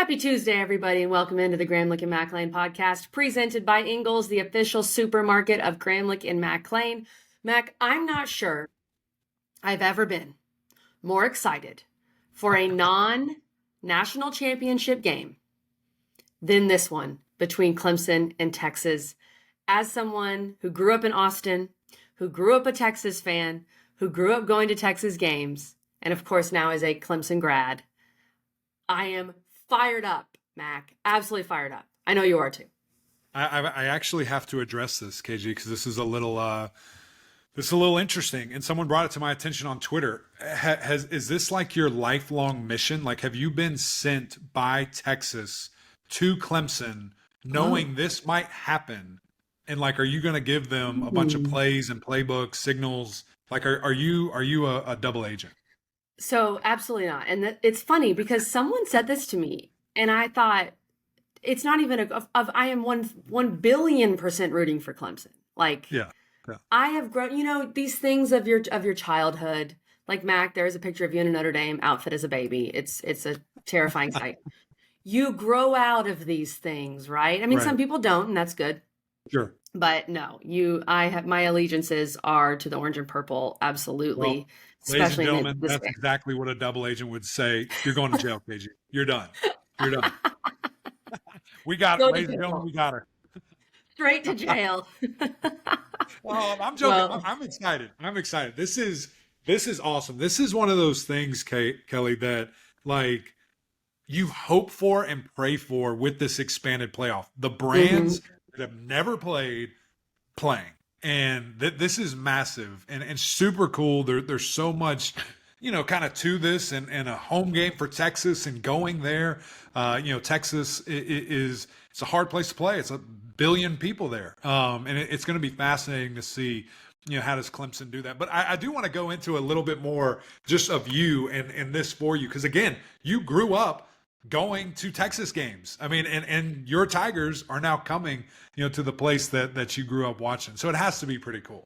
Happy Tuesday, everybody, and welcome into the Gramlich and McLean podcast, presented by Ingles, the official supermarket of Gramlich and McLean. Mac, I'm not sure I've ever been more excited for a non-national championship game than this one between Clemson and Texas. As someone who grew up in Austin, who grew up a Texas fan, who grew up going to Texas games, and of course now is a Clemson grad, I am fired up, Mac. Absolutely fired up. I know you are too. I actually have to address this, KG, because this is a little interesting. And someone brought it to my attention on Twitter. Is this like your lifelong mission? Like, have you been sent by Texas to Clemson knowing this might happen? And like, are you going to give them a bunch of plays and playbooks, signals? Like, are you a double agent? So absolutely not. And it's funny because someone said this to me and I thought it's not even I am 1 billion% rooting for Clemson. Like, yeah. I have grown, these things of your childhood, like Mac, there is a picture of you in a Notre Dame outfit as a baby. It's a terrifying sight. You grow out of these things, right? I mean, some people don't, and that's good. Sure. But no, my allegiances are to the orange and purple. Absolutely. Well, ladies and gentlemen, that's exactly what a double agent would say. You're going to jail, KG. You're done. You're done. We got it, ladies and gentlemen. We got her. Straight to jail. I'm joking. Well, I'm excited. I'm excited. This is awesome. This is one of those things, Kelly, that like you hope for and pray for with this expanded playoff. The brands that have never playing. And this is massive and super cool. There's so much, kind of to this and a home game for Texas and going there. Texas it's a hard place to play. It's 1 billion people there. And it's going to be fascinating to see, how does Clemson do that? But I do want to go into a little bit more just of you and this for you. Because again, you grew up going to Texas games. I mean, and your Tigers are now coming, to the place that you grew up watching. So it has to be pretty cool.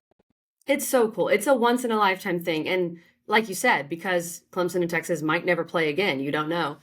It's so cool. It's a once in a lifetime thing. And like you said, because Clemson and Texas might never play again, you don't know.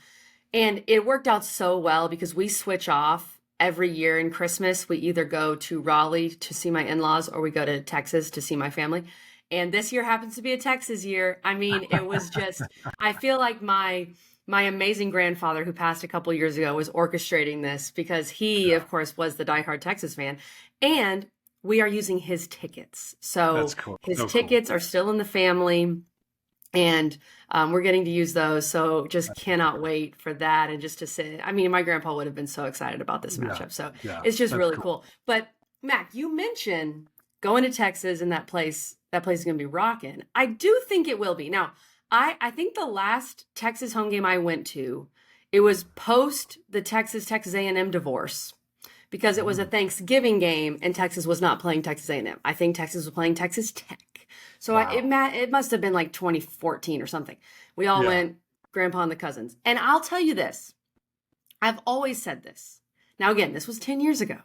And it worked out so well because we switch off every year in Christmas. We either go to Raleigh to see my in-laws or we go to Texas to see my family. And this year happens to be a Texas year. I mean, it was just, I feel like my amazing grandfather who passed a couple years ago was orchestrating this because he, of course, was the diehard Texas fan. And we are using his tickets. So cool. His tickets are still in the family and we're getting to use those. So just cannot wait for that. And just to sit, I mean, my grandpa would have been so excited about this matchup. So it's just really cool. But Mac, you mentioned going to Texas and that place is going to be rocking. I do think it will be. Now, I think the last Texas home game I went to, it was post the Texas A&M divorce because it was a Thanksgiving game and Texas was not playing Texas A&M. I think Texas was playing Texas Tech. So it must have been like 2014 or something. We all went, Grandpa and the cousins. And I'll tell you this. I've always said this. Now, again, this was 10 years ago.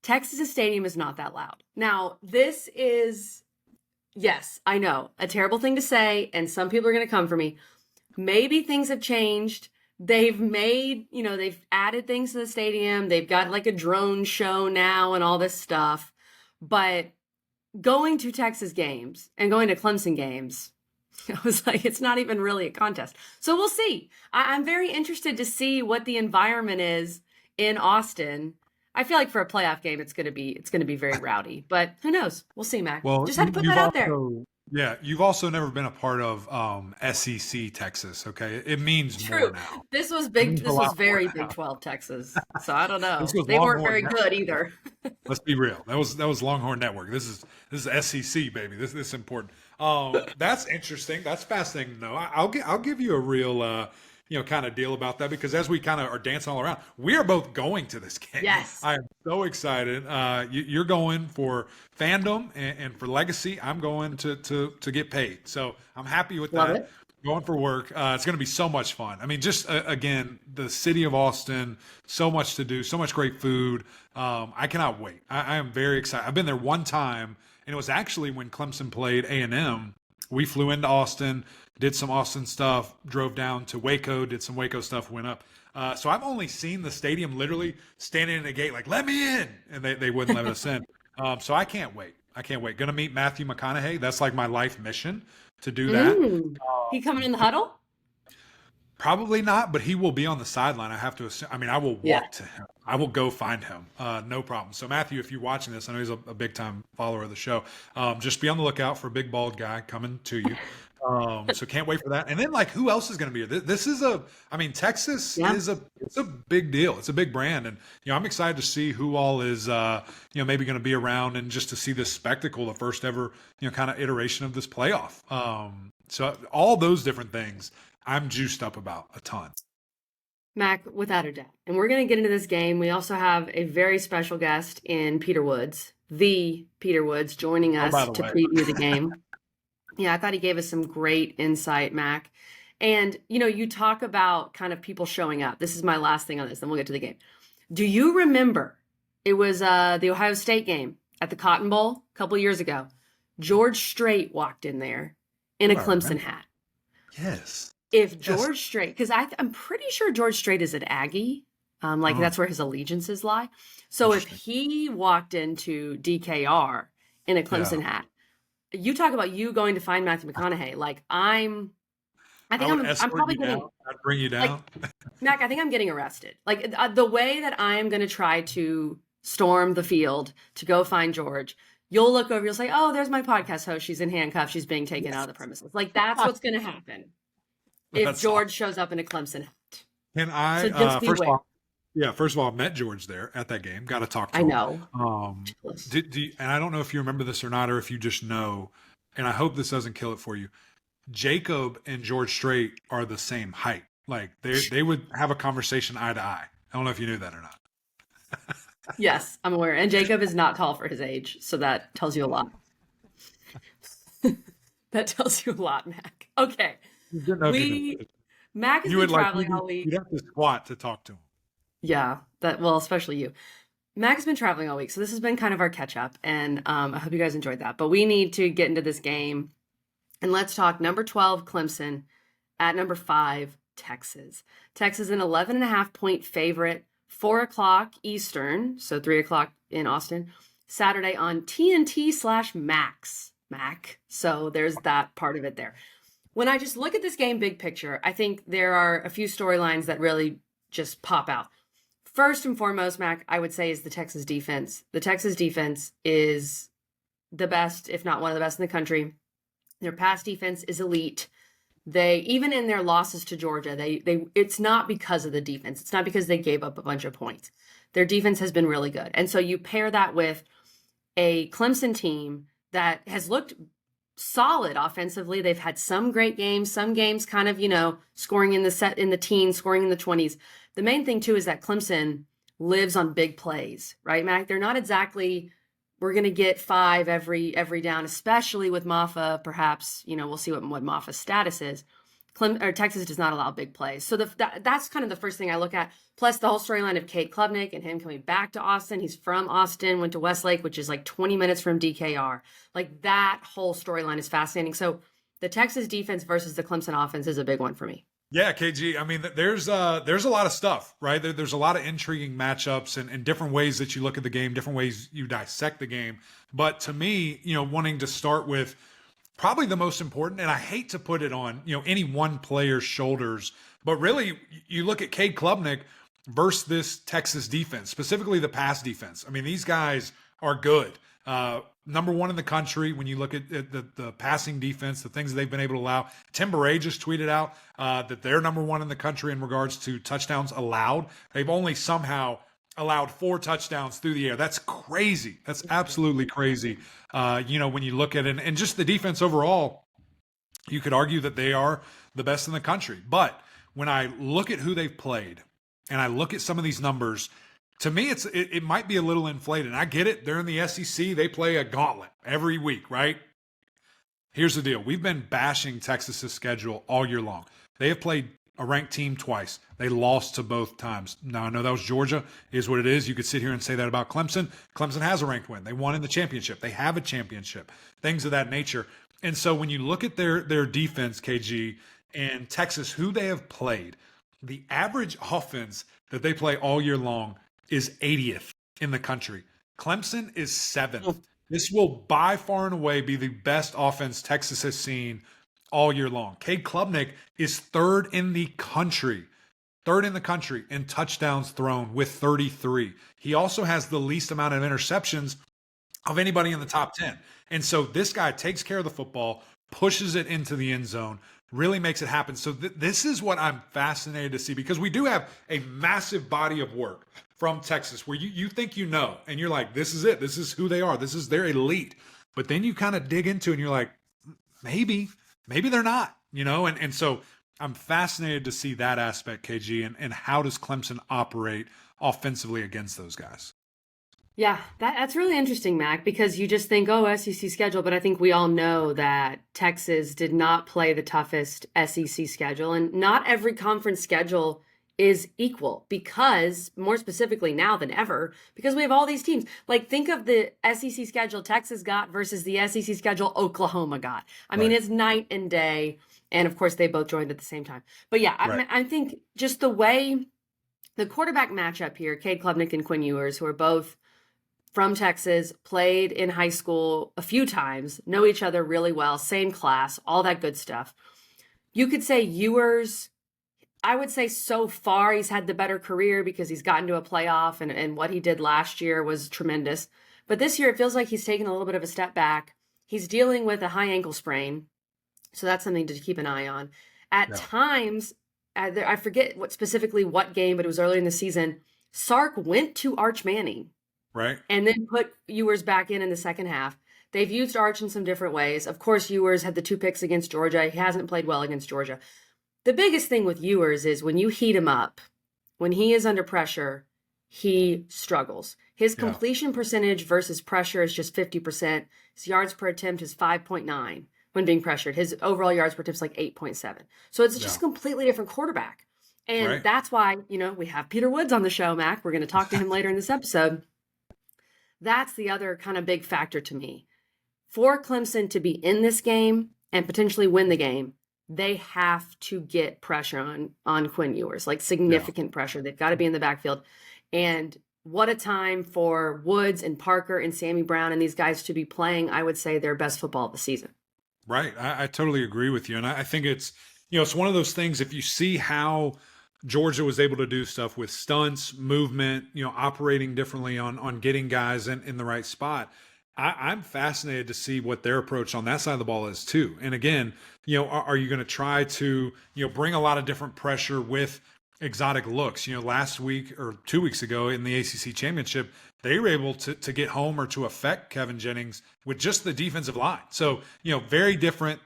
Texas Stadium is not that loud. Now, this is... Yes, I know. A terrible thing to say, and some people are going to come for me. Maybe things have changed. They've made, they've added things to the stadium. They've got like a drone show now and all this stuff. But going to Texas games and going to Clemson games, I was like, it's not even really a contest. So we'll see. I'm very interested to see what the environment is in Austin. I feel like for a playoff game, it's going to be very rowdy, but who knows? We'll see, Mac. Well, just had to put that out there. Yeah, you've also never been a part of SEC Texas. Okay, it means more now. This was big. This was very Big 12 Texas. So I don't know. They weren't very good either. Let's be real. That was Longhorn Network. This is SEC, baby. This is important. That's interesting. That's fascinating to know. I'll give you a real. Kind of deal about that because as we kind of are dancing all around, we are both going to this game. Yes. I am so excited. You're going for fandom and for legacy. I'm going to get paid. So I'm happy with Love that. It. Going for work. It's going to be so much fun. I mean, just again, the city of Austin, so much to do, so much great food. I cannot wait. I am very excited. I've been there one time and it was actually when Clemson played A&M we flew into Austin, did some Austin stuff, drove down to Waco, did some Waco stuff, went up. So I've only seen the stadium literally standing in the gate like, let me in. And they wouldn't let us in. So I can't wait. I can't wait. Going to meet Matthew McConaughey. That's like my life mission to do that. He coming in the huddle? Probably not, but he will be on the sideline. I have to assume. I mean, I will walk to him. I will go find him. No problem. So, Matthew, if you're watching this, I know he's a big time follower of the show. Just be on the lookout for a big bald guy coming to you. So can't wait for that. And then, like, who else is going to be here? This is Texas is it's a big deal. It's a big brand, and I'm excited to see who all is maybe going to be around, and just to see this spectacle, the first ever kind of iteration of this playoff. So all those different things, I'm juiced up about a ton. Mac, without a doubt. And we're going to get into this game. We also have a very special guest in Peter Woods, the Peter Woods, joining us to preview the game. Yeah, I thought he gave us some great insight, Mac. And, you talk about kind of people showing up. This is my last thing on this, then we'll get to the game. Do you remember it was the Ohio State game at the Cotton Bowl a couple years ago? George Strait walked in there in a Clemson hat. Yes. If George Strait, because I'm pretty sure George Strait is an Aggie, that's where his allegiances lie. So if he walked into DKR in a Clemson hat, you talk about you going to find I'm probably getting. I'd bring you down. Mac, I think I'm getting arrested. Like the way that I am going to try to storm the field to go find George. You'll look over, you'll say, "Oh, there's my podcast host. She's in handcuffs. She's being taken out of the premises." Like that's what's going to happen. If George shows up in a Clemson hat. Can I, first of all, I met George there at that game. Got to talk to him. I know. And I don't know if you remember this or not, or if you just know, and I hope this doesn't kill it for you. Jacob and George Strait are the same height. Like they would have a conversation eye to eye. I don't know if you knew that or not. Yes, I'm aware. And Jacob is not tall for his age, so that tells you a lot. That tells you a lot, Mac. Okay. Mac has been traveling all week. You'd have to squat to talk to him. Yeah, especially you. Mac has been traveling all week, so this has been kind of our catch up, and I hope you guys enjoyed that. But we need to get into this game, and let's talk number 12 Clemson at number 5 Texas. Texas an 11.5-point favorite, 4:00 Eastern, so 3:00 in Austin, Saturday on TNT/Max. Mac. So there's that part of it there. When I just look at this game big picture, I think there are a few storylines that really just pop out. First and foremost, Mac, I would say is the Texas defense. The Texas defense is the best, if not one of the best in the country. Their pass defense is elite. They, even in their losses to Georgia, it's not because of the defense. It's not because they gave up a bunch of points. Their defense has been really good. And so you pair that with a Clemson team that has looked solid offensively. They've had some great games, some games kind of, scoring in the teens, scoring in the 20s. The main thing too is that Clemson lives on big plays, right, Mac? They're not exactly, we're going to get 5 every down, especially with Maffa. Perhaps, we'll see what Maffa's status is. Texas does not allow big plays. So that's kind of the first thing I look at. Plus the whole storyline of Cade Klubnik and him coming back to Austin. He's from Austin, went to Westlake, which is like 20 minutes from DKR. Like that whole storyline is fascinating. So the Texas defense versus the Clemson offense is a big one for me. Yeah, KG. I mean, there's a lot of stuff, right? There's a lot of intriguing matchups and different ways that you look at the game, different ways you dissect the game. But to me, wanting to start with probably the most important, and I hate to put it on, any one player's shoulders, but really you look at Cade Klubnik versus this Texas defense, specifically the pass defense. I mean, these guys are good. Number 1 in the country when you look at the passing defense, the things that they've been able to allow. Tim Beret just tweeted out that they're number 1 in the country in regards to touchdowns allowed. They've only somehow allowed 4 touchdowns through the air. That's crazy. That's absolutely crazy. When you look at it, and just the defense overall, you could argue that they are the best in the country. But when I look at who they've played and I look at some of these numbers, to me, it might be a little inflated. And I get it. They're in the SEC. They play a gauntlet every week, right? Here's the deal. We've been bashing Texas's schedule all year long. They have played a ranked team twice. They lost to both times. Now, I know that was Georgia, is what it is. You could sit here and say that about Clemson. Clemson has a ranked win. They won in the championship. They have a championship. Things of that nature. And so when you look at their defense, KG, and Texas, who they have played, the average offense that they play all year long is 80th in the country. Clemson is 7th. This will by far and away be the best offense Texas has seen all year long. Cade Klubnik is third in the country in touchdowns thrown with 33. He also has the least amount of interceptions of anybody in the top 10. And so this guy takes care of the football, pushes it into the end zone, really makes it happen. So this is what I'm fascinated to see, because we do have a massive body of work from Texas where you think you know, and you're like, this is it. This is who they are. This is their elite. But then you kind of dig into it and you're like, maybe they're not, and so I'm fascinated to see that aspect, KG, and how does Clemson operate offensively against those guys? Yeah, that's really interesting, Mac, because you just think, oh, SEC schedule, but I think we all know that Texas did not play the toughest SEC schedule, and not every conference schedule is equal, because more specifically now than ever, because we have all these teams. Like, think of the SEC schedule Texas got versus the SEC schedule Oklahoma got. I mean, it's night and day, and of course they both joined at the same time. But yeah, I think just the way the quarterback matchup here, Cade Klubnik and Quinn Ewers, who are both from Texas, played in high school a few times, know each other really well, same class, all that good stuff. You could say Ewers, I would say so far he's had the better career because he's gotten to a playoff, and what he did last year was tremendous. But this year it feels like he's taken a little bit of a step back. He's dealing with a high ankle sprain, so that's something to keep an eye on. At times, I forget what game, but it was earlier in the season, Sark went to Arch Manning. Right. And then put Ewers back in the second half. They've used Arch in some different ways. Of course, Ewers had the 2 picks against Georgia. He hasn't played well against Georgia. The biggest thing with Ewers is when you heat him up, when he is under pressure, he struggles. His completion percentage versus pressure is just 50%. His yards per attempt is 5.9 when being pressured. His overall yards per attempt is like 8.7. So it's just a completely different quarterback. And that's why, we have Peter Woods on the show, Mac. We're going to talk to him later in this episode. That's the other kind of big factor to me. For Clemson to be in this game and potentially win the game, they have to get pressure on Quinn Ewers, like significant pressure. They've got to be in the backfield. And what a time for Woods and Parker and Sammy Brown and these guys to be playing, I would say, their best football of the season. Right. I totally agree with you. And I think it's, it's one of those things, if you see how Georgia was able to do stuff with stunts, movement, operating differently on getting guys in the right spot. I'm fascinated to see what their approach on that side of the ball is too. And again, are you going to try to, bring a lot of different pressure with exotic looks? Last week or 2 weeks ago in the ACC championship, they were able to get home or to affect Kevin Jennings with just the defensive line. So, very different,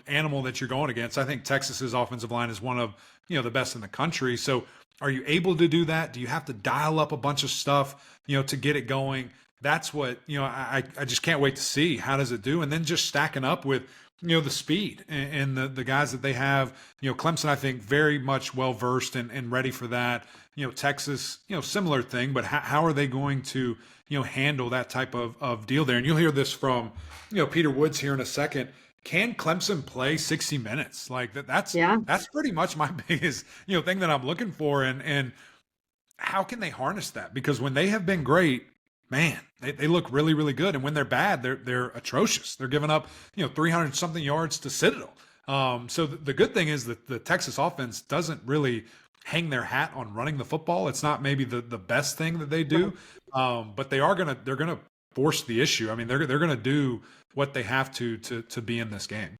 animal that you're going against. I think Texas's offensive line is one of, the best in the country. So are you able to do that? Do you have to dial up a bunch of stuff, to get it going? That's what, I just can't wait to see. How does it do? And then just stacking up with, the speed and the guys that they have. Clemson, I think, very much well-versed and ready for that. Texas, similar thing, but how are they going to, handle that type of deal there? And you'll hear this from, Peter Woods here in a second. Can Clemson play 60 minutes? Like that's pretty much my biggest, thing that I'm looking for. And how can they harness that? Because when they have been great, man, they look really, really good. And when they're bad, they're atrocious. They're giving up, 300 something yards to Citadel. So the good thing is that the Texas offense doesn't really hang their hat on running the football. It's not maybe the best thing that they do, but they're gonna force the issue. I mean, they're gonna do what they have to be in this game.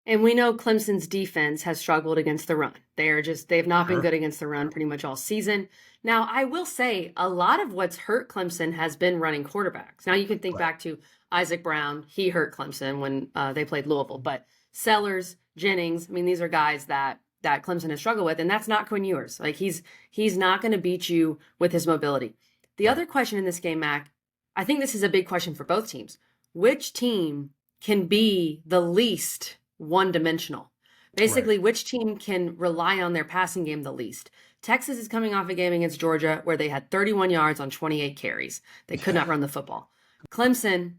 And we know Clemson's defense has struggled against the run. They've not been good against the run pretty much all season. Now, I will say a lot of what's hurt Clemson has been running quarterbacks. Now, you can think back to Isaac Brown. He hurt Clemson when they played Louisville. But Sellers, Jennings, I mean, these are guys that Clemson has struggled with. And that's not Quinn Ewers. Like, he's not going to beat you with his mobility. The other question in this game, Mac, I think this is a big question for both teams. Which team can be the least one-dimensional? Basically, which team can rely on their passing game the least? Texas is coming off a game against Georgia where they had 31 yards on 28 carries. They could not run the football. Clemson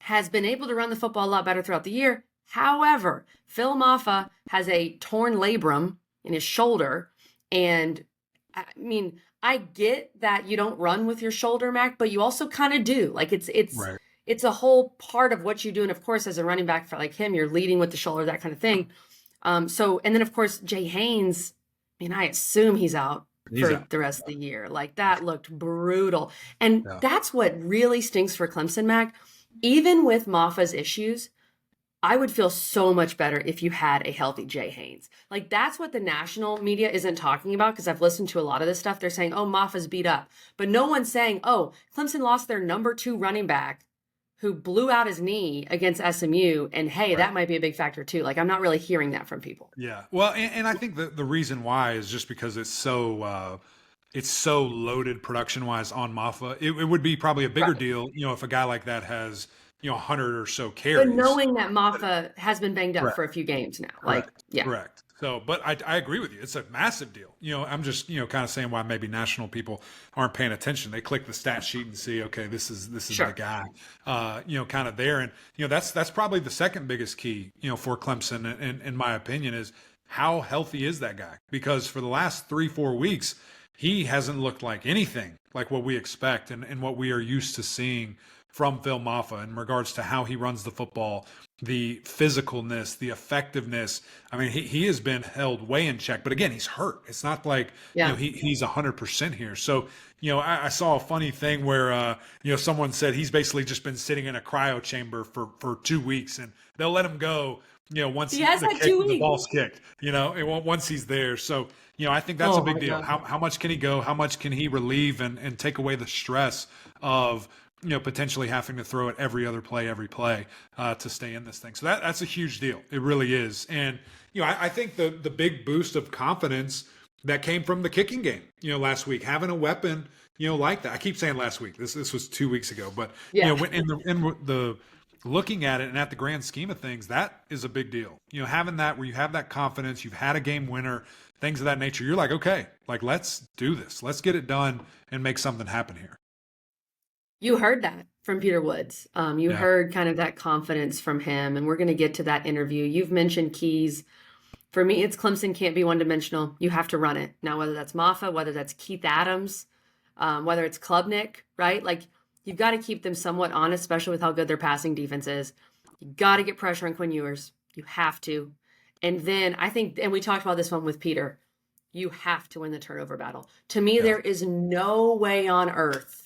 has been able to run the football a lot better throughout the year. However, Phil Maffa has a torn labrum in his shoulder. And I mean, I get that you don't run with your shoulder, Mac, but you also kind of do. Like Right. it's a whole part of what you do. And of course, as a running back for like him, you're leading with the shoulder, that kind of thing. And then of course, Jay Haynes, I mean, I assume he's out He's for out. the rest of the year. Like that looked brutal. And Yeah. that's what really stinks for Clemson, Mac. Even with Maffa's issues, I would feel so much better if you had a healthy Jay Haynes. Like that's what the national media isn't talking about, because I've listened to a lot of this stuff. They're saying, oh, Maffa's beat up. But no one's saying, oh, Clemson lost their number 2 running back who blew out his knee against SMU. And hey, Right. that might be a big factor too. Like I'm not really hearing that from people. Yeah. Well, and I think the reason why is just because it's so loaded production wise on Maffa. It would be probably a bigger Right. deal, if a guy like that has, 100 or so But carries. knowing that Maffa has been banged up Correct. for a few games now, like, Correct. yeah, Correct. So, but I agree with you. It's a massive deal. I'm just, kind of saying why maybe national people aren't paying attention. They click the stat sheet and see, okay, this is the sure. guy, kind of there. And, that's probably the second biggest key, for Clemson, in my opinion, is how healthy is that guy? Because for the last 3-4 weeks, he hasn't looked like anything like what we expect and what we are used to seeing from Phil Maffa in regards to how he runs the football, the physicalness, the effectiveness. I mean, he has been held way in check, but again, he's hurt. It's not like, Yeah. he's 100% here. So, I saw a funny thing where, someone said he's basically just been sitting in a cryo chamber for 2 weeks and they'll let him go, once He has had the 2 weeks. ball's kicked, once he's there. So, I think that's a Oh big my deal. God. How much can he go? How much can he relieve and take away the stress of, potentially having to throw it every play to stay in this thing. So that's a huge deal. It really is. And, I think the big boost of confidence that came from the kicking game, last week, having a weapon, like that. I keep saying last week, this was 2 weeks ago, but, Yeah. in the looking at it and at the grand scheme of things, that is a big deal. Having that where you have that confidence, you've had a game winner, things of that nature, you're like, okay, like let's do this. Let's get it done and make something happen here. You heard that from Peter Woods. You Yeah. heard kind of that confidence from him, and we're going to get to that interview. You've mentioned keys. For me, it's Clemson can't be one-dimensional. You have to run it. Now, whether that's Maffa, whether that's Keith Adams, whether it's Klubnik, right? Like, you've got to keep them somewhat honest, especially with how good their passing defense is. You got to get pressure on Quinn Ewers. You have to. And then I think, and we talked about this one with Peter, you have to win the turnover battle. To me, Yeah. there is no way on earth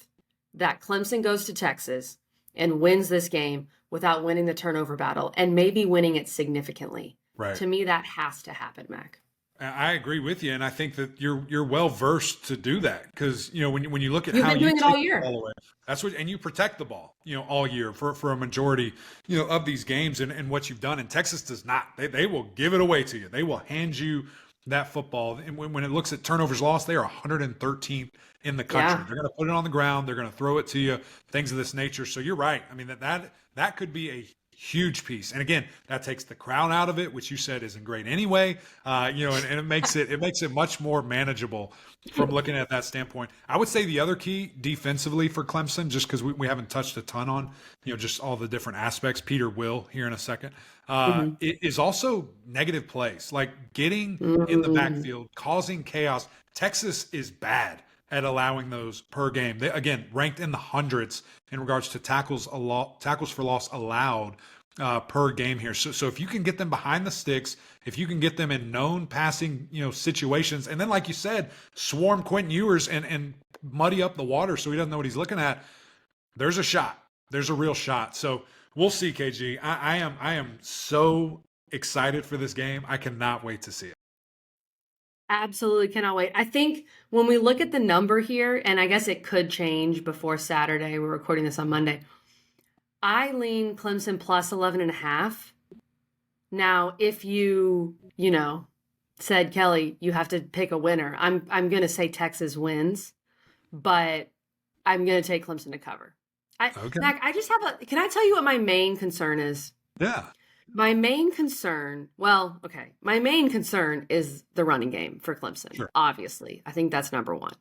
that Clemson goes to Texas and wins this game without winning the turnover battle and maybe winning it significantly. Right. To me, that has to happen, Mac. I agree with you, and I think that you're well versed to do that because when you look at You've how been you doing it take all the year. ball away, that's what, and you protect the ball, all year for a majority, of these games, and what you've done. And Texas does not. They will give it away to you. They will hand you that football. And when it looks at turnovers lost, they are 113th in the country. Yeah. They're going to put it on the ground. They're going to throw it to you. Things of this nature. So you're right. I mean that could be a huge piece. And again, that takes the crowd out of it, which you said isn't great anyway. And it makes it much more manageable from looking at that standpoint. I would say the other key defensively for Clemson, just because we haven't touched a ton on, just all the different aspects. Peter will here in a second. It is also negative plays, like getting in the backfield, causing chaos. Texas is bad at allowing those per game. They, again, ranked in the hundreds in regards to tackles for loss allowed per game here. So if you can get them behind the sticks, if you can get them in known passing situations, and then like you said, swarm Quentin Ewers and muddy up the water so he doesn't know what he's looking at, there's a shot. There's a real shot. So we'll see, KG. I am so excited for this game. I cannot wait to see it. Absolutely cannot wait. I think when we look at the number here, and I guess it could change before Saturday, we're recording this on Monday. I lean Clemson plus 11.5. Now, if you said, Kelly, you have to pick a winner, I'm going to say Texas wins, but I'm going to take Clemson to cover. Okay. Mac, can I tell you what my main concern is? Yeah. My main concern is the running game for Clemson. Sure. Obviously, I think that's number one.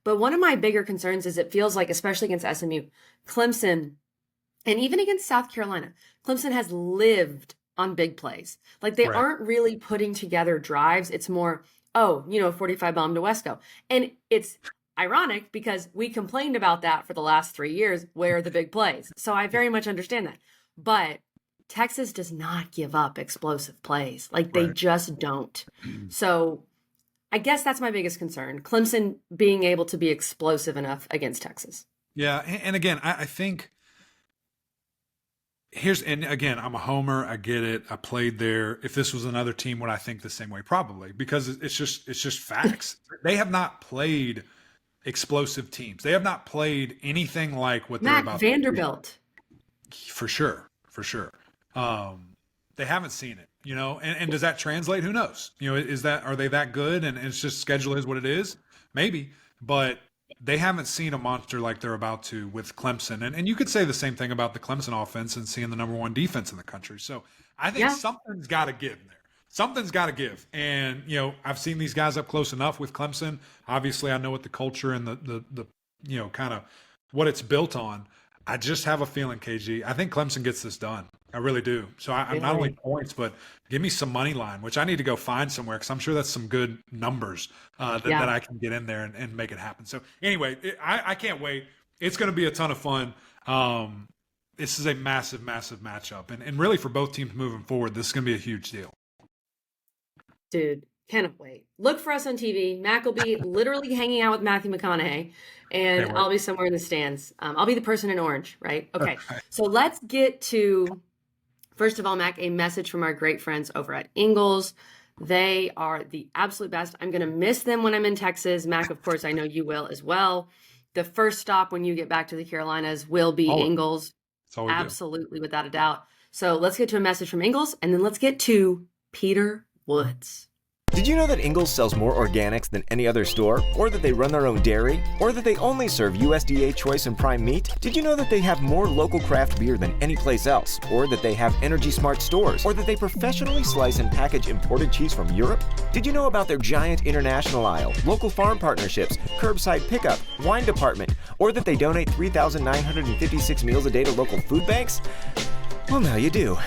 But one of my bigger concerns is it feels like, especially against SMU, Clemson And even against South Carolina, Clemson has lived on big plays. Like they Right. aren't really putting together drives. It's more, oh, 45 bomb to Wesco. And it's ironic because we complained about that for the last 3 years. Where are the big plays? So I very much understand that. But Texas does not give up explosive plays. Like they Right. just don't. So I guess that's my biggest concern. Clemson being able to be explosive enough against Texas. Yeah. And again, I think and again, I'm a homer. I get it. I played there. If this was another team, would I think the same way? Probably, because it's just facts. They have not played explosive teams. They have not played anything like what they're Mac about to do. Vanderbilt. For sure. For sure. They haven't seen it, and does that translate? Who knows? Are they that good? And it's just schedule is what it is? Maybe, but they haven't seen a monster like they're about to with Clemson. And you could say the same thing about the Clemson offense and seeing the number one defense in the country. So I think Yeah. something's got to give there. Something's got to give. And, I've seen these guys up close enough with Clemson. Obviously, I know what the culture and the kind of what it's built on. I just have a feeling, KG. I think Clemson gets this done. I really do. So I'm not only Really? points, but give me some money line, which I need to go find somewhere because I'm sure that's some good numbers that Yeah. I can get in there and make it happen. So anyway, I can't wait. It's going to be a ton of fun. This is a massive, massive matchup. And really for both teams moving forward, this is going to be a huge deal. Dude, cannot wait. Look for us on TV. Mac will be literally hanging out with Matthew McConaughey, and Can't wait. I'll be somewhere in the stands. I'll be the person in orange, right? Okay. So let's get to, first of all, Mac, a message from our great friends over at Ingles. They are the absolute best. I'm going to miss them when I'm in Texas. Mac, of course, I know you will as well. The first stop when you get back to the Carolinas will be Always. Ingles. That's all we do. Absolutely, without a doubt. So let's get to a message from Ingles, and then let's get to Peter Woods. Did you know that Ingles sells more organics than any other store? Or that they run their own dairy? Or that they only serve USDA choice and prime meat? Did you know that they have more local craft beer than any place else? Or that they have energy smart stores? Or that they professionally slice and package imported cheese from Europe? Did you know about their giant international aisle, local farm partnerships, curbside pickup, wine department? Or that they donate 3,956 meals a day to local food banks? Well, now you do.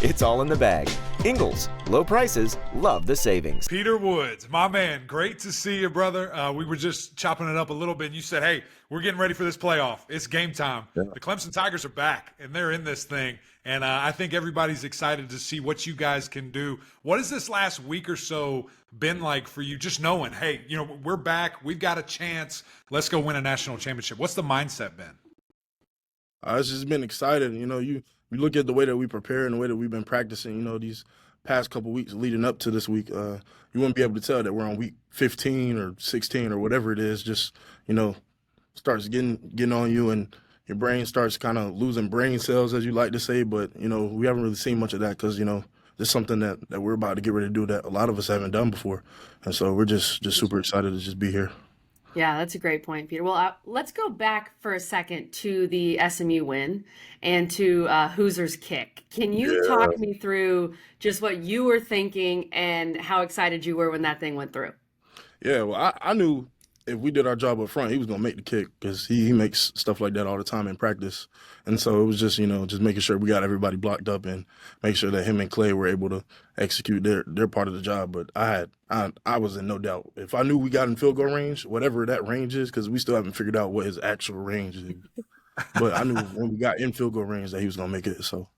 It's all in the bag. Ingles, low prices, love the savings. Peter Woods, my man, great to see you, brother. We were just chopping it up a little bit, and you said, hey, we're getting ready for this playoff. It's game time. Yeah. The Clemson Tigers are back, and they're in this thing, and I think everybody's excited to see what you guys can do. What has this last week or so been like for you, just knowing, hey, we're back, we've got a chance, let's go win a national championship? What's the mindset been? It's just been exciting. You look at the way that we prepare and the way that we've been practicing, these past couple weeks leading up to this week, you wouldn't be able to tell that we're on week 15 or 16 or whatever it is. Just, starts getting on you and your brain starts kind of losing brain cells, as you like to say. But, we haven't really seen much of that because, this is something that we're about to get ready to do that a lot of us haven't done before. And so we're just super excited to just be here. Yeah, that's a great point, Peter. Well, let's go back for a second to the SMU win and to Hoosier's kick. Can you talk me through just what you were thinking and how excited you were when that thing went through? Yeah, well, I knew if we did our job up front, he was going to make the kick because he makes stuff like that all the time in practice. And so it was just, just making sure we got everybody blocked up and make sure that him and Clay were able to execute their part of the job. But I was in no doubt. If I knew we got in field goal range, whatever that range is, because we still haven't figured out what his actual range is. But I knew when we got in field goal range that he was going to make it. So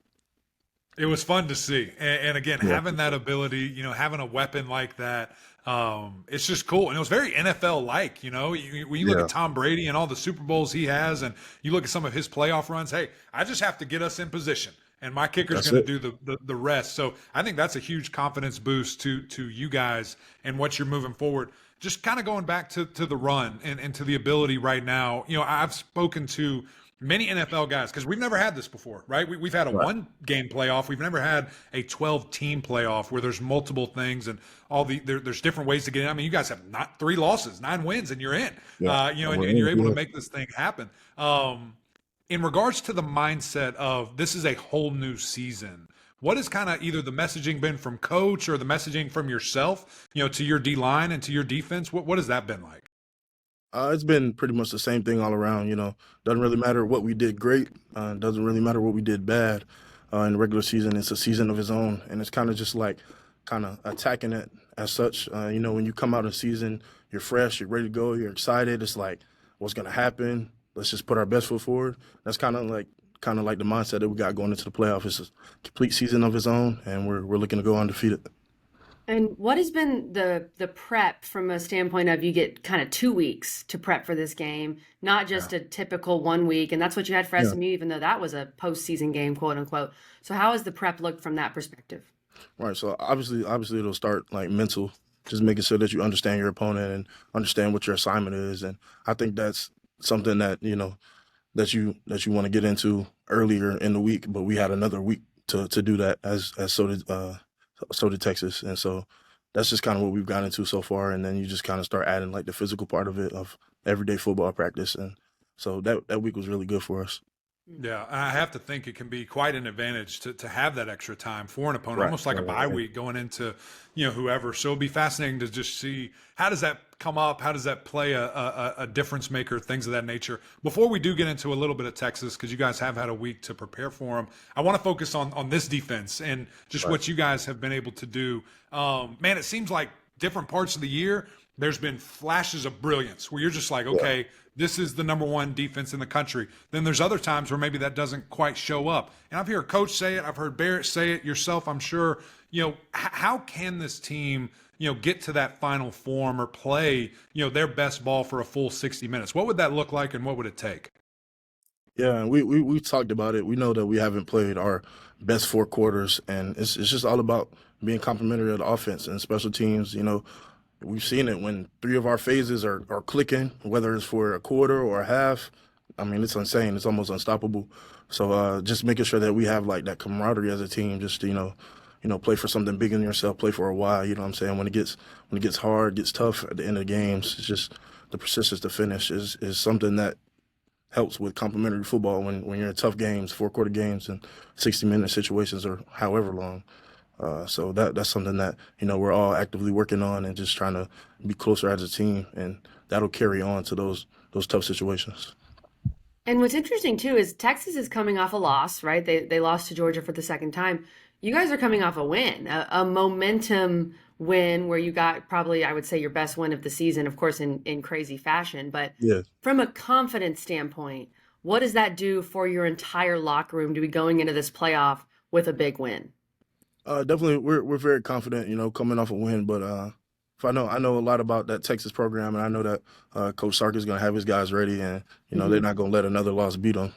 It was fun to see. And again, having that ability, having a weapon like that, it's just cool. And it was very NFL-like, when you look at Tom Brady and all the Super Bowls he has, and you look at some of his playoff runs, hey, I just have to get us in position, and my kicker's going to do the rest. So I think that's a huge confidence boost to you guys and what you're moving forward. Just kind of going back to the run and to the ability right now, I've spoken to many NFL guys, because we've never had this before, right? We've had a one-game playoff. We've never had a 12-team playoff where there's multiple things and there's different ways to get in. I mean, you guys have not 3 losses, 9 wins, and you're in. And you're able to make this thing happen. In regards to the mindset of this is a whole new season, what has kind of either the messaging been from coach or the messaging from yourself, to your D-line and to your defense? What has that been like? It's been pretty much the same thing all around. Doesn't really matter what we did great. Doesn't really matter what we did bad. In the regular season, it's a season of its own, and it's kind of just like kind of attacking it as such. When you come out of the season, you're fresh, you're ready to go, you're excited. It's like, what's gonna happen? Let's just put our best foot forward. That's kind of like the mindset that we got going into the playoff. It's a complete season of its own, and we're looking to go undefeated. And what has been the prep from a standpoint of you get kind of 2 weeks to prep for this game, not just a typical 1 week, and that's what you had for Yeah. SMU, even though that was a postseason game, quote unquote. So how has the prep looked from that perspective? Right. So obviously it'll start like mental, just making sure that you understand your opponent and understand what your assignment is. And I think that's something that, that you want to get into earlier in the week, but we had another week to do that as so did Texas. And so that's just kind of what we've got into so far. And then you just kind of start adding like the physical part of it of everyday football practice. And so that week was really good for us. Yeah, I have to think it can be quite an advantage to have that extra time for an opponent, Right. almost like a bye week going into, whoever. So it'll be fascinating to just see how does that come up, how does that play a difference maker, things of that nature. Before we do get into a little bit of Texas, because you guys have had a week to prepare for them, I want to focus on this defense and just what you guys have been able to do. Man, it seems like different parts of the year, there's been flashes of brilliance where you're just like, okay, this is the number one defense in the country. Then there's other times where maybe that doesn't quite show up. And I've heard Coach say it. I've heard Barrett say it yourself, I'm sure. How can this team, get to that final form or play, their best ball for a full 60 minutes? What would that look like and what would it take? Yeah, and we talked about it. We know that we haven't played our best 4 quarters, and it's just all about being complimentary of the offense and special teams. We've seen it when 3 of our phases are clicking, whether it's for a quarter or a half. I mean, it's insane. It's almost unstoppable. So just making sure that we have like that camaraderie as a team, just to, play for something big in yourself, play for a while. You know what I'm saying? When it gets hard, gets tough at the end of the games, it's just the persistence to finish is something that helps with complimentary football when you're in tough games, 4 quarter games, and 60-minute situations or however long. So that's something that we're all actively working on and just trying to be closer as a team, and that'll carry on to those tough situations. And what's interesting too is Texas is coming off a loss, right? They lost to Georgia for the second time. You guys are coming off a win, a momentum win where you got probably, I would say, your best win of the season, of course, in crazy fashion. But Yeah. from a confidence standpoint, what does that do for your entire locker room to be going into this playoff with a big win? Definitely, we're very confident, coming off a win. But if I know a lot about that Texas program, and I know that Coach Sark is going to have his guys ready, and they're not going to let another loss beat them,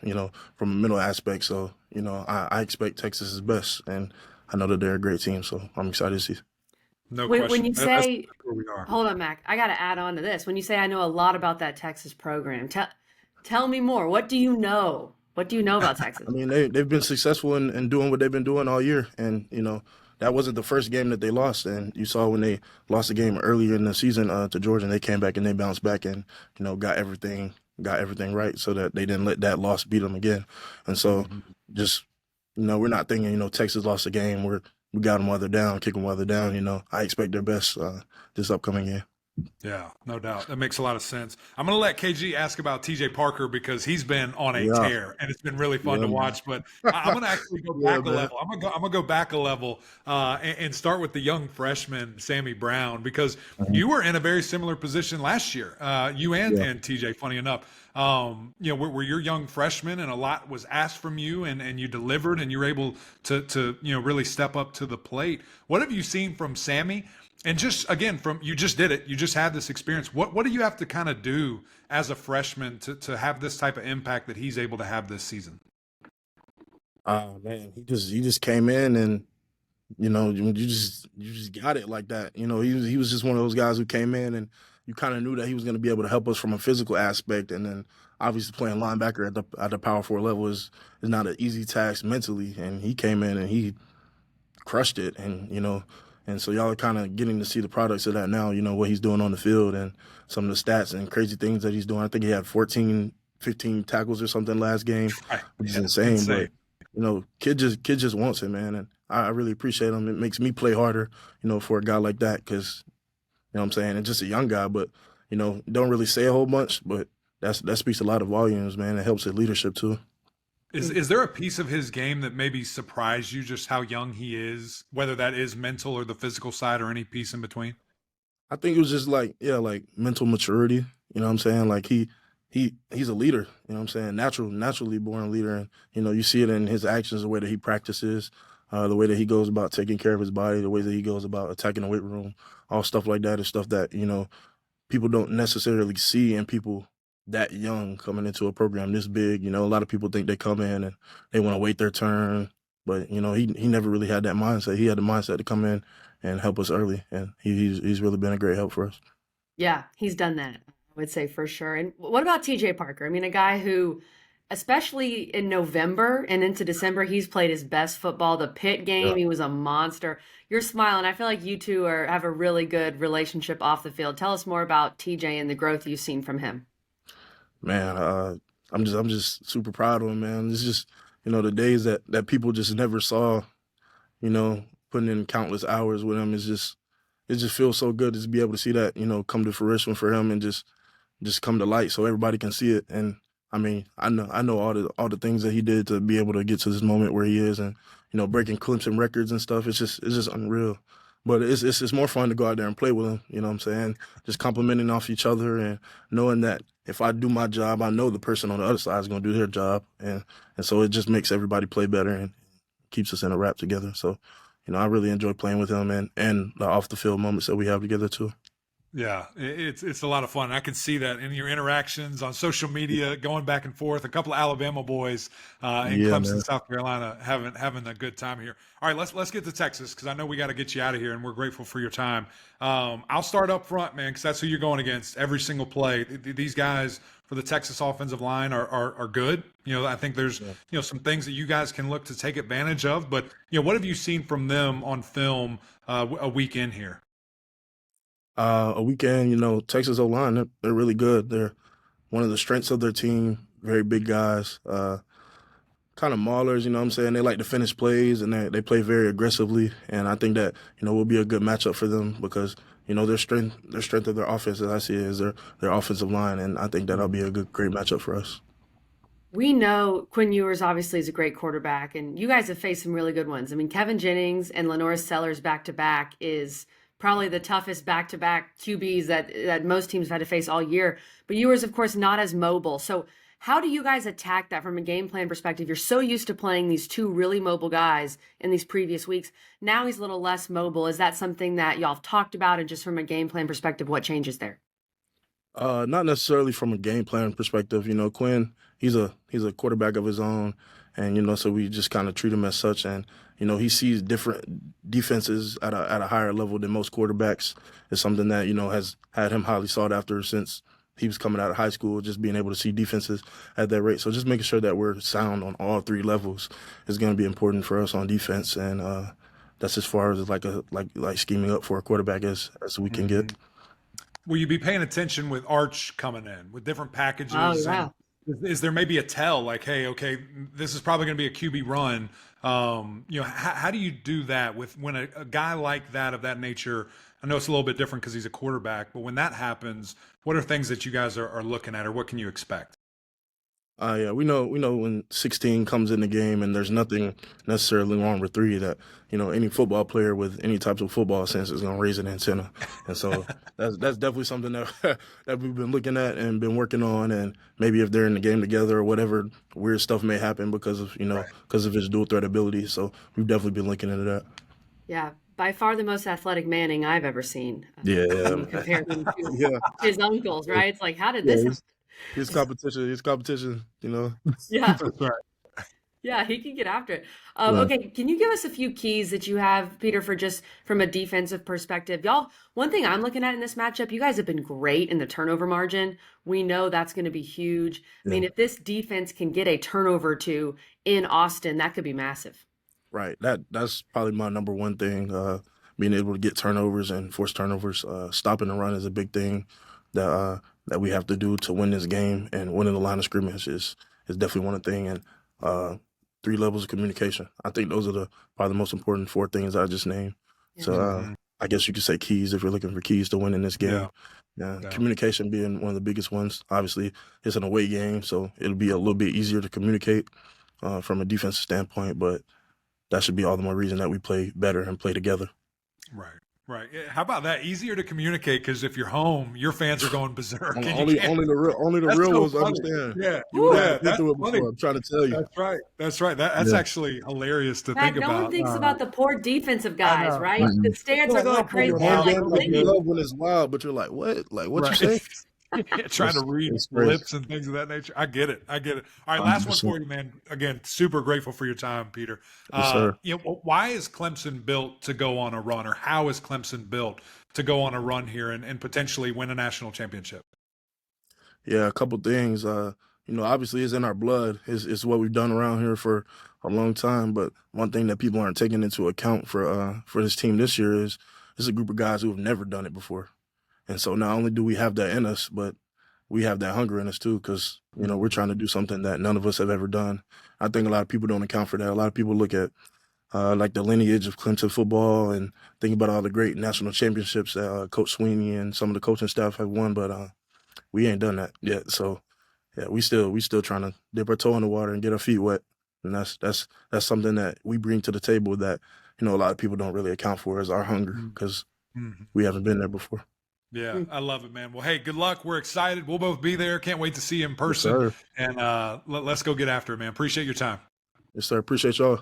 from a mental aspect. So I expect Texas is best, and I know that they're a great team. So I'm excited to see. No When question. you That's say, where we are. hold on, Mac, I got to add on to this. When you say I know a lot about that Texas program, tell me more. What do you know? What do you know about Texas? I mean, they've been successful in doing what they've been doing all year, and that wasn't the first game that they lost. And you saw when they lost the game earlier in the season to Georgia, and they came back and they bounced back and got everything right, so that they didn't let that loss beat them again. And so, just we're not thinking Texas lost the game. We got them while they're down, kick them while they're down. I expect their best this upcoming game. Yeah, no doubt. That makes a lot of sense. I'm going to let KG ask about TJ Parker because he's been on a Yeah. tear and it's been really fun to Yeah, man. watch. But I'm going to actually go Yeah, back a man. level. I'm gonna go back a level and start with the young freshman, Sammy Brown, because you were in a very similar position last year. You and TJ, funny enough. Were your young freshmen and a lot was asked from you and you delivered and you were able to really step up to the plate. What have you seen from Sammy? And just again, you just did it. You just had this experience. What do you have to kind of do as a freshman to have this type of impact that he's able to have this season? Man, he just came in and you just got it like that. He was just one of those guys who came in and you kind of knew that he was going to be able to help us from a physical aspect, and then obviously playing linebacker at the power forward level is not an easy task mentally, and he came in and he crushed it, and so y'all are kind of getting to see the products of that now, what he's doing on the field and some of the stats and crazy things that he's doing. I think he had 14, 15 tackles or something last game, which is insane. But, kid just wants it, man. And I really appreciate him. It makes me play harder, for a guy like that because, what I'm saying, and just a young guy, but, don't really say a whole bunch, but that speaks a lot of volumes, man. It helps with leadership too. Is there a piece of his game that maybe surprised you, just how young he is, whether that is mental or the physical side or any piece in between? I think it was just like mental maturity. You know what I'm saying? Like he's a leader. You know what I'm saying? Naturally born leader, and you see it in his actions, the way that he practices, the way that he goes about taking care of his body, the way that he goes about attacking the weight room, all stuff like that is stuff that people don't necessarily see in people that young coming into a program this big. A lot of people think they come in and they want to wait their turn, but he never really had that mindset. He had the mindset to come in and help us early, and he's really been a great help for us. Yeah, he's done that, I would say for sure. And what about TJ Parker? I mean, a guy who, especially in November and into December, he's played his best football. The Pitt game, he was a monster. You're smiling. I feel like you two have a really good relationship off the field. Tell us more about TJ and the growth you've seen from him. Man, I'm just super proud of him, man. It's just the days that people just never saw, putting in countless hours with him. It just feels so good to be able to see that come to fruition for him and just come to light so everybody can see it. And I mean, I know all the things that he did to be able to get to this moment where he is, and breaking Clemson records and stuff. It's just unreal. But it's more fun to go out there and play with him. You know what I'm saying? Just complimenting off each other and knowing that if I do my job, I know the person on the other side is going to do their job, and so it just makes everybody play better and keeps us in a wrap together. So, I really enjoy playing with him and the off the field moments that we have together too. Yeah, it's a lot of fun. I can see that in your interactions on social media, going back and forth. A couple of Alabama boys in Clemson, Man. South Carolina, having a good time here. All right, let's get to Texas, because I know we got to get you out of here, and we're grateful for your time. I'll start up front, man, because that's who you're going against every single play. These guys for the Texas offensive line are good. I think there's some things that you guys can look to take advantage of. But what have you seen from them on film a week in here? A weekend, Texas O-line, they're really good. They're one of the strengths of their team, very big guys, kind of maulers, you know what I'm saying? They like to finish plays, and they play very aggressively. And I think that, will be a good matchup for them because, their strength of their offense, as I see it, is their offensive line. And I think that'll be a great matchup for us. We know Quinn Ewers obviously is a great quarterback, and you guys have faced some really good ones. I mean, Kevin Jennings and Lenoris Sellers back-to-back is probably the toughest back-to-back QBs that most teams have had to face all year. But Ewers, of course, not as mobile. So how do you guys attack that from a game plan perspective? You're so used to playing these two really mobile guys in these previous weeks. Now he's a little less mobile. Is that something that y'all have talked about? And just from a game plan perspective, what changes there? Not necessarily from a game plan perspective. Quinn, he's a quarterback of his own, and so we just kind of treat him as such. And he sees different defenses at a higher level than most quarterbacks. It's something that has had him highly sought after since he was coming out of high school. Just being able to see defenses at that rate. So just making sure that we're sound on all three levels is going to be important for us on defense. And that's as far as like scheming up for a quarterback as we can get. Will you be paying attention with Arch coming in with different packages? Oh, yeah. Is there maybe a tell like, hey, okay, this is probably going to be a QB run? How do you do that when a guy like that of that nature? I know it's a little bit different because he's a quarterback, but when that happens, what are things that you guys are looking at, or what can you expect? Yeah, we know when 16 comes in the game, and there's nothing necessarily wrong with 3 that, any football player with any types of football sense is going to raise an antenna. And so that's definitely something that that we've been looking at and been working on. And maybe if they're in the game together or whatever, weird stuff may happen because of, because of his dual threat ability. So we've definitely been looking into that. Yeah, by far the most athletic Manning I've ever seen. Yeah. When you compare him to Yeah. his uncles, right? It's like, how did this happen? His competition, Yeah. That's right. Yeah, he can get after it. Yeah. Okay, can you give us a few keys that you have, Peter, for just from a defensive perspective? Y'all, one thing I'm looking at in this matchup, you guys have been great in the turnover margin. We know that's going to be huge. I mean, if this defense can get a turnover or two in Austin, that could be massive. Right. That's probably my number one thing. Being able to get turnovers and force turnovers. Stopping the run is a big thing that we have to do to win this game, and winning the line of scrimmage is definitely one thing. And 3 levels of communication. I think those are probably the most important 4 things I just named. Yeah. So I guess you could say keys if you're looking for keys to winning this game. Yeah. Communication being one of the biggest ones. Obviously, it's an away game, so it'll be a little bit easier to communicate from a defensive standpoint, but that should be all the more reason that we play better and play together. Right. How about that? Easier to communicate because if you're home, your fans are going berserk. Only the real ones understand. Yeah, been through it before. I'm trying to tell you. That's right. That's actually hilarious to think about. No one thinks about the poor defensive guys, right? The stands are going crazy. You love when it's wild, but you're like, what? Like, what you say? Trying to read lips and things of that nature. I get it. All right, last 100%. One for you, man. Again, super grateful for your time, Peter. Yes, sir. Why is Clemson built to go on a run, or how is Clemson built to go on a run here and potentially win a national championship? Yeah, a couple things. Obviously it's in our blood. It's what we've done around here for a long time. But one thing that people aren't taking into account for this team this year is it's a group of guys who have never done it before. And so not only do we have that in us, but we have that hunger in us too, because, we're trying to do something that none of us have ever done. I think a lot of people don't account for that. A lot of people look at like the lineage of Clemson football and think about all the great national championships that Coach Sweeney and some of the coaching staff have won, but we ain't done that yet. So, yeah, we still trying to dip our toe in the water and get our feet wet. And that's something that we bring to the table that, a lot of people don't really account for is our hunger, because we haven't been there before. Yeah, I love it, man. Well, hey, good luck. We're excited. We'll both be there. Can't wait to see you in person. Yes, and let's go get after it, man. Appreciate your time. Yes, sir. Appreciate y'all.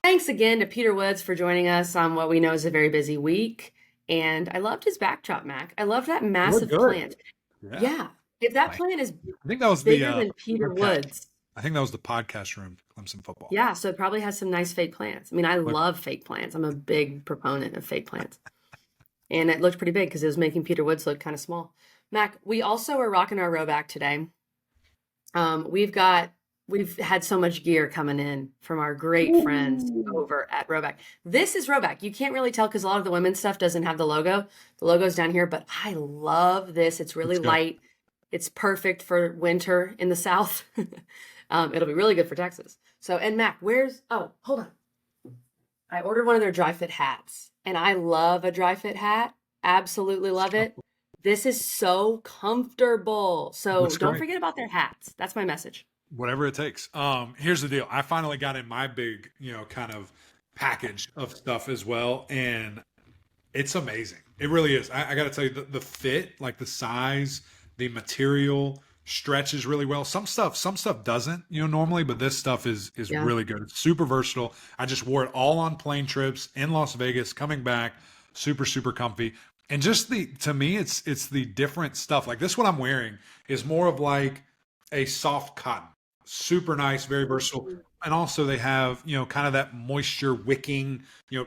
Thanks again to Peter Woods for joining us on what we know is a very busy week. And I loved his backdrop, Mac. I love that massive plant. Yeah. If that plant is I think that was bigger than Peter Woods. I think that was the podcast room for Clemson football. Yeah, so it probably has some nice fake plants. I mean, I love fake plants. I'm a big proponent of fake plants. And it looked pretty big because it was making Peter Woods look kind of small. Mac, we also are rocking our Roback today. We've had so much gear coming in from our great friends over at Roback. This is Roback. You can't really tell because a lot of the women's stuff doesn't have the logo. The logo's down here, but I love this. It's really light. It's perfect for winter in the South. It'll be really good for Texas. So, and Mac, hold on. I ordered one of their dry fit hats, and I love a dry fit hat. Absolutely love it. This is so comfortable. So don't forget about their hats. That's my message. Whatever it takes. Here's the deal. I finally got in my big, kind of package of stuff as well. And it's amazing. It really is. I got to tell you, the fit, like the size, the material stretches really well. Some stuff doesn't, normally, but this stuff is really good. It's super versatile. I just wore it all on plane trips in Las Vegas, coming back, super, super comfy. And just to me, it's the different stuff. Like this, what I'm wearing is more of like a soft cotton. Super nice, very versatile. And also they have, kind of that moisture wicking,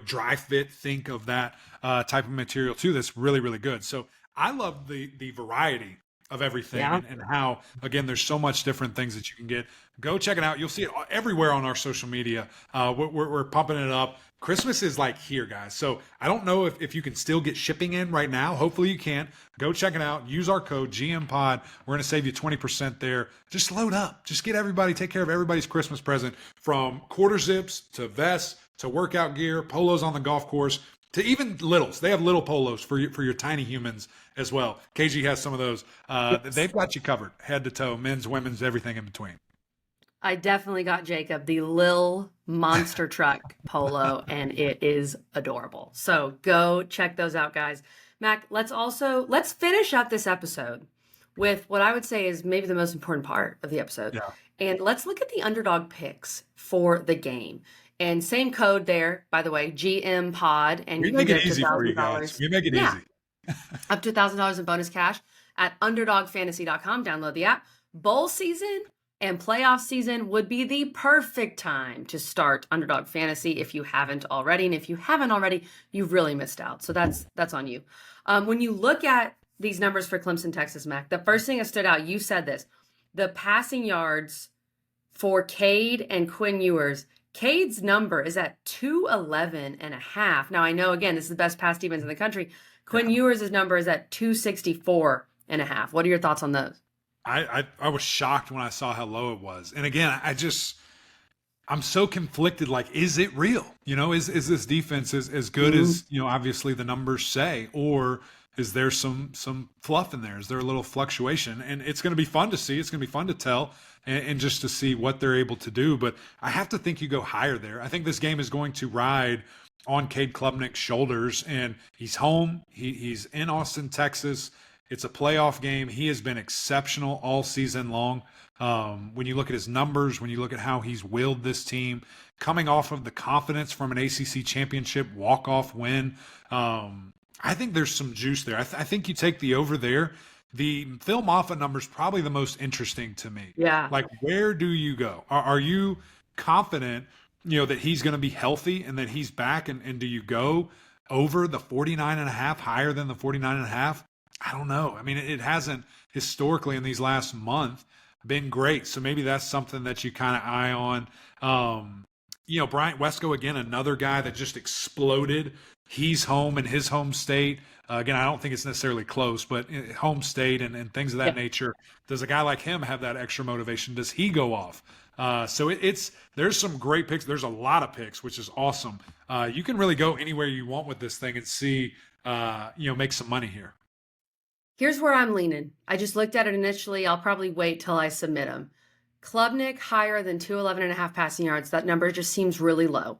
dry fit. Think of that type of material too. That's really, really good. So I love the variety of everything and how, again, there's so much different things that you can get. Go check it out. You'll see it everywhere on our social media. We're pumping it up. Christmas is like here, guys. So I don't know if you can still get shipping in right now. Hopefully you can. Go check it out. Use our code GMPOD. We're going to save you 20% there. Just load up. Just take care of everybody's Christmas present, from quarter zips to vests to workout gear, polos on the golf course, to even littles. They have little polos for your tiny humans as well. KG has some of those. They've got you covered, head to toe, men's, women's, everything in between. I definitely got Jacob the Lil Monster Truck polo, and it is adorable. So go check those out, guys. Mac, let's finish up this episode with what I would say is maybe the most important part of the episode. Yeah. And let's look at the Underdog picks for the game. And same code there, by the way, GM Pod. And we you make can it get easy for you guys. We make it easy. Up to $1,000 in bonus cash at underdogfantasy.com. Download the app. Bowl season and playoff season would be the perfect time to start Underdog Fantasy if you haven't already. And if you haven't already, you've really missed out. So that's on you. When you look at these numbers for Clemson, Texas, Mac. The first thing that stood out, you said this, the passing yards for Cade and Quinn Ewers. Cade's number is at 211.5. Now, I know, again, this is the best pass defense in the country. Quinn Ewers' number is at 264.5. What are your thoughts on those? I was shocked when I saw how low it was. And again, I'm so conflicted. Like, is it real? Is this defense as good as, obviously the numbers say, or is there some fluff in there? Is there a little fluctuation? And it's going to be fun to see. It's going to be fun to tell and just to see what they're able to do. But I have to think you go higher there. I think this game is going to ride on Cade Klubnik's shoulders, and he's home. He's in Austin, Texas. It's a playoff game. He has been exceptional all season long. When you look at his numbers, when you look at how he's willed this team, coming off of the confidence from an ACC championship walk-off win, I think there's some juice there. I think you take the over there. The Phil Maffa number is probably the most interesting to me. Yeah. Like, where do you go? Are you confident, that he's going to be healthy and that he's back? And do you go over the 49.5, higher than the 49.5? I don't know. I mean, it hasn't historically in these last month been great. So maybe that's something that you kind of eye on. Bryant Wesco, again, another guy that just exploded. He's home in his home state. Again, I don't think it's necessarily close, but home state and things of that nature. Does a guy like him have that extra motivation? Does he go off? So there's some great picks. There's a lot of picks, which is awesome. You can really go anywhere you want with this thing and see, make some money here. Here's where I'm leaning. I just looked at it initially. I'll probably wait till I submit them. Klubnik higher than 211.5 passing yards. That number just seems really low.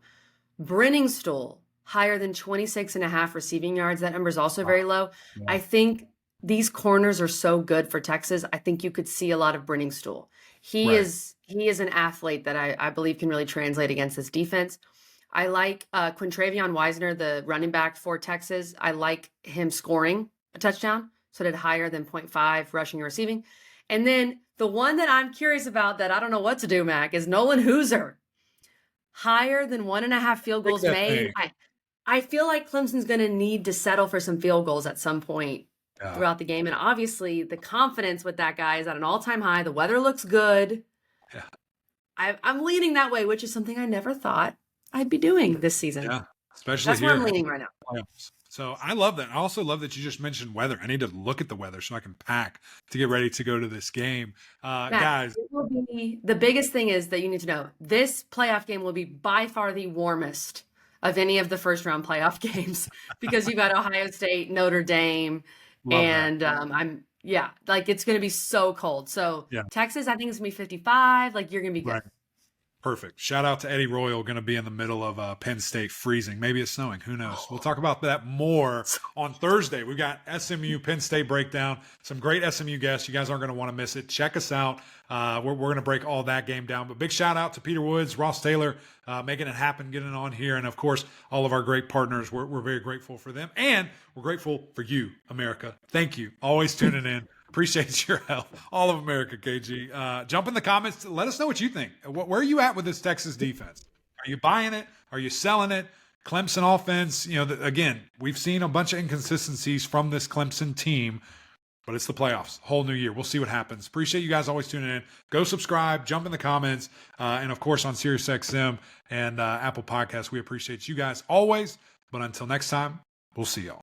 Brenningstool higher than 26.5 receiving yards. That number is also very low. Yeah. I think these corners are so good for Texas. I think you could see a lot of Brenningstool. He is an athlete that I believe can really translate against this defense. I like Quintravion Wisner, the running back for Texas. I like him scoring a touchdown. So did higher than 0.5 rushing and receiving. And then the one that I'm curious about that I don't know what to do, Mac, is Nolan Hooser. Higher than 1.5 field goals made. I feel like Clemson's going to need to settle for some field goals at some point throughout the game. And obviously the confidence with that guy is at an all-time high. The weather looks good. Yeah. I'm leaning that way, which is something I never thought I'd be doing this season. Yeah, especially that's here. where I'm leaning right now. So I love that. I also love that you just mentioned weather. I need to look at the weather so I can pack to get ready to go to this game. Guys. The biggest thing is that you need to know this playoff game will be by far the warmest of any of the first round playoff games because you've got Ohio State, Notre Dame, and it's going to be so cold. So Texas, I think it's going to be 55. Like you're going to be good. Right. Perfect. Shout out to Eddie Royal, going to be in the middle of Penn State freezing. Maybe it's snowing. Who knows? We'll talk about that more on Thursday. We've got SMU Penn State breakdown. Some great SMU guests. You guys aren't going to want to miss it. Check us out. We're going to break all that game down. But big shout out to Peter Woods, Ross Taylor, making it happen, getting it on here. And, of course, all of our great partners. We're very grateful for them. And we're grateful for you, America. Thank you. Always tuning in. Appreciate your help. All of America, KG. Jump in the comments. Let us know what you think. Where are you at with this Texas defense? Are you buying it? Are you selling it? Clemson offense, again, we've seen a bunch of inconsistencies from this Clemson team, but it's the playoffs. Whole new year. We'll see what happens. Appreciate you guys always tuning in. Go subscribe. Jump in the comments. And, of course, on SiriusXM and Apple Podcasts, we appreciate you guys always. But until next time, we'll see y'all.